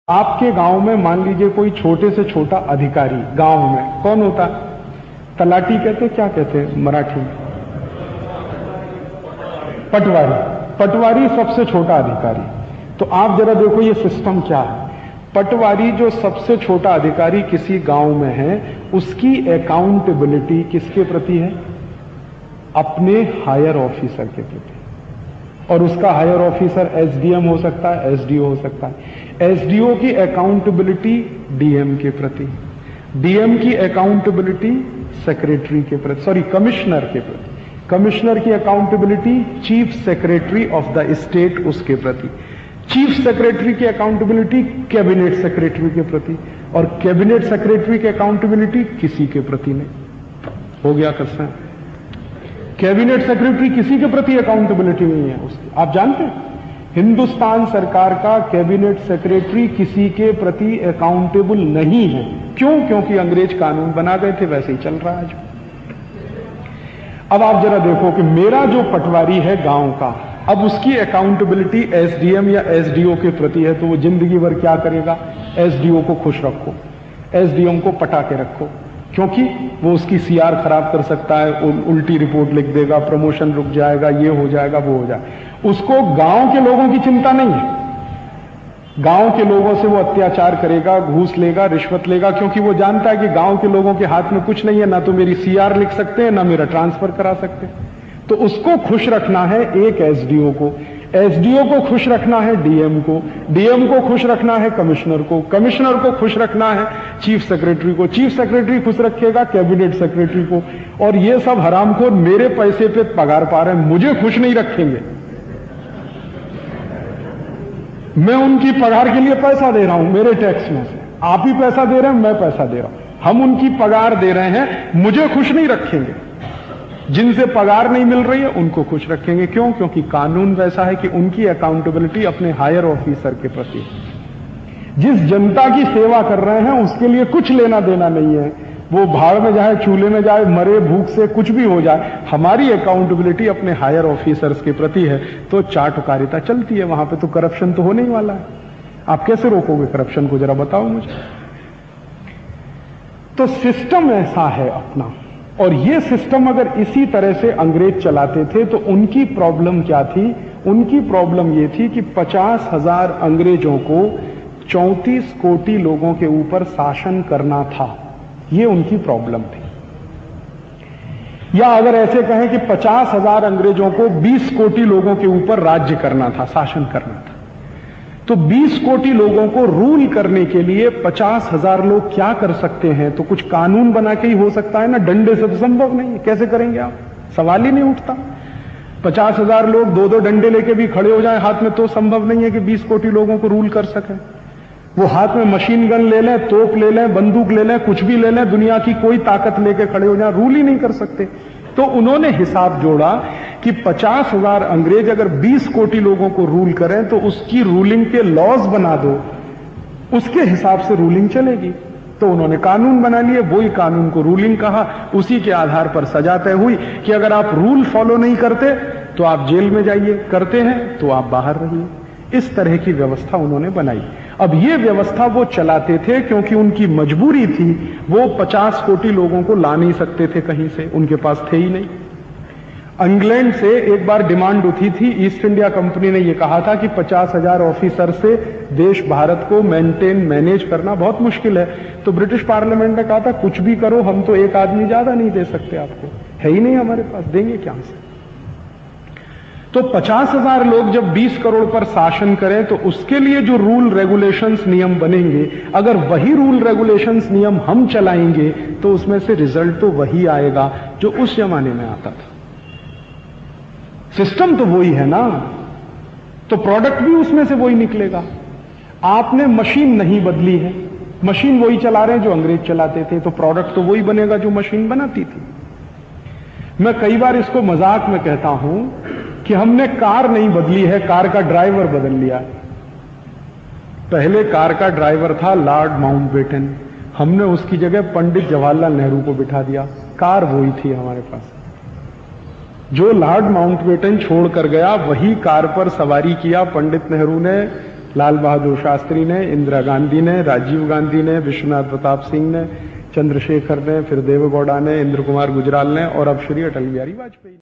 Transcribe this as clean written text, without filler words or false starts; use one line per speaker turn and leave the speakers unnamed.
आपके गांव में मान लीजिए कोई छोटे से छोटा अधिकारी गांव में कौन होता है? तलाटी कहते, क्या कहते हैं मराठी में? पटवारी। पटवारी सबसे छोटा अधिकारी। तो आप जरा देखो ये सिस्टम क्या है। पटवारी जो सबसे छोटा अधिकारी किसी गांव में है, उसकी अकाउंटेबिलिटी किसके प्रति है? अपने हायर ऑफिसर के प्रति। और उसका हायर ऑफिसर एसडीएम हो सकता है, एसडीओ हो सकता है। एसडीओ की अकाउंटेबिलिटी डीएम के प्रति, डीएम की अकाउंटेबिलिटी सेक्रेटरी के प्रति, सॉरी कमिश्नर के प्रति, कमिश्नर की accountability chief secretary of the state उसके प्रति, चीफ सेक्रेटरी की अकाउंटेबिलिटी कैबिनेट सेक्रेटरी के प्रति, और कैबिनेट सेक्रेटरी की अकाउंटेबिलिटी किसी के प्रति नहीं। हो गया क्वेश्चन। कैबिनेट सेक्रेटरी किसी के प्रति अकाउंटेबिलिटी नहीं है उसकी। आप जानते हैं हिंदुस्तान सरकार का कैबिनेट सेक्रेटरी किसी के प्रति अकाउंटेबल नहीं है। क्यों? क्योंकि अंग्रेज कानून बना गए थे, वैसे ही चल रहा है आज। अब आप जरा देखो कि मेरा जो पटवारी है गांव का, अब उसकी अकाउंटेबिलिटी एसडीएम या एसडीओ के प्रति है, तो वो जिंदगी भर क्या करेगा? एसडीओ को खुश रखो, एसडीएम को पटा के रखो, क्योंकि वो उसकी सीआर खराब कर सकता है, उल्टी रिपोर्ट लिख देगा, प्रमोशन रुक जाएगा, ये हो जाएगा, वो हो जाएगा। उसको गांव के लोगों की चिंता नहीं है। गांव के लोगों से वो अत्याचार करेगा, घूस लेगा, रिश्वत लेगा, क्योंकि वो जानता है कि गांव के लोगों के हाथ में कुछ नहीं है, ना तो मेरी सीआर लिख सकते हैं, ना मेरा ट्रांसफर करा सकते हैं। तो उसको खुश रखना है एक एसडीओ को, एसडीओ को खुश रखना है डीएम को, डीएम को खुश रखना है कमिश्नर को, कमिश्नर को खुश रखना है चीफ सेक्रेटरी को, चीफ सेक्रेटरी खुश रखेगा कैबिनेट सेक्रेटरी को। और ये सब हरामखोर मेरे पैसे पे पगार पा रहे हैं, मुझे खुश नहीं रखेंगे। मैं उनकी पगार के लिए पैसा दे रहा हूं मेरे टैक्स में से, आप ही पैसा दे रहे हैं, मैं पैसा दे रहा हूं, हम उनकी पगार दे रहे हैं, मुझे खुश नहीं रखेंगे। जिनसे पगार नहीं मिल रही है उनको खुश रखेंगे। क्यों? क्योंकि कानून वैसा है कि उनकी अकाउंटेबिलिटी अपने हायर ऑफिसर के प्रति है। जिस जनता की सेवा कर रहे हैं उसके लिए कुछ लेना देना नहीं है, वो भाड़ में जाए, चूल्हे में जाए, मरे भूख से, कुछ भी हो जाए, हमारी अकाउंटेबिलिटी अपने हायर ऑफिसर्स के प्रति है। तो चाटुकारिता चलती है वहां पे, तो करप्शन तो होने ही वाला है। आप कैसे रोकोगे करप्शन को, जरा बताओ मुझे। तो सिस्टम ऐसा है अपना। और ये सिस्टम अगर इसी तरह से अंग्रेज चलाते थे तो उनकी प्रॉब्लम क्या थी? उनकी प्रॉब्लम ये थी कि 50,000 अंग्रेजों को 34 कोटि लोगों के ऊपर शासन करना था। ये उनकी प्रॉब्लम थी। या अगर ऐसे कहें कि 50,000 अंग्रेजों को 20 कोटि लोगों के ऊपर राज्य करना था, शासन करना था। तो 20 कोटि लोगों को रूल करने के लिए 50,000 लोग क्या कर सकते हैं? तो कुछ कानून बना के ही हो सकता है ना, डंडे से तो संभव नहीं है। कैसे करेंगे आप? सवाल ही नहीं उठता। 50,000 लोग दो दो डंडे लेके भी खड़े हो जाएं हाथ में, तो संभव नहीं है कि 20 कोटि लोगों को रूल कर सकें। वो हाथ में मशीन गन ले लें, तोप ले लें, बंदूक ले लें, कुछ भी ले लें, दुनिया की कोई ताकत लेके खड़े हो जाएं, रूल ही नहीं कर सकते। तो उन्होंने हिसाब जोड़ा कि 50,000 अंग्रेज अगर 20 कोटि लोगों को रूल करें तो उसकी रूलिंग के लॉज बना दो, उसके हिसाब से रूलिंग चलेगी। तो उन्होंने कानून बना लिए, वही कानून को रूलिंग कहा। उसी के आधार पर सजा तय हुई कि अगर आप रूल फॉलो नहीं करते तो आप जेल में जाइए, करते हैं तो आप बाहर रहिए। इस तरह की व्यवस्था उन्होंने बनाई। अब ये व्यवस्था वो चलाते थे क्योंकि उनकी मजबूरी थी, वो 50 कोटि लोगों को ला नहीं सकते थे कहीं से, उनके पास थे ही नहीं। इंग्लैंड से एक बार डिमांड उठी थी, ईस्ट इंडिया कंपनी ने यह कहा था कि 50,000 ऑफिसर से देश भारत को मैनेज करना बहुत मुश्किल है। तो ब्रिटिश पार्लियामेंट ने कहा था कुछ भी करो, हम तो एक आदमी ज्यादा नहीं दे सकते आपको, है ही नहीं हमारे पास, देंगे क्या से। तो 50,000 लोग जब 20 करोड़ पर शासन करें तो उसके लिए जो रूल रेगुलेशंस नियम बनेंगे, अगर वही रूल रेगुलेशंस नियम हम चलाएंगे तो उसमें से रिजल्ट तो वही आएगा जो उस जमाने में आता था। सिस्टम तो वही है ना, तो प्रोडक्ट भी उसमें से वही निकलेगा। आपने मशीन नहीं बदली है, मशीन वही चला रहे हैं जो अंग्रेज चलाते थे, तो प्रोडक्ट तो वही बनेगा जो मशीन बनाती थी। मैं कई बार इसको मजाक में कहता हूं कि हमने कार नहीं बदली है, कार का ड्राइवर बदल लिया। पहले कार का ड्राइवर था लॉर्ड माउंटबेटन, हमने उसकी जगह पंडित जवाहरलाल नेहरू को बिठा दिया, कार वही थी हमारे पास। जो लॉर्ड माउंटबेटन छोड़ कर गया वही कार पर सवारी किया पंडित नेहरू ने, लाल बहादुर शास्त्री ने, इंदिरा गांधी ने, राजीव गांधी ने, विश्वनाथ प्रताप सिंह ने, चंद्रशेखर ने, फिर देवेगौड़ा ने, इंद्र कुमार गुजराल ने और अब श्री अटल बिहारी वाजपेयी।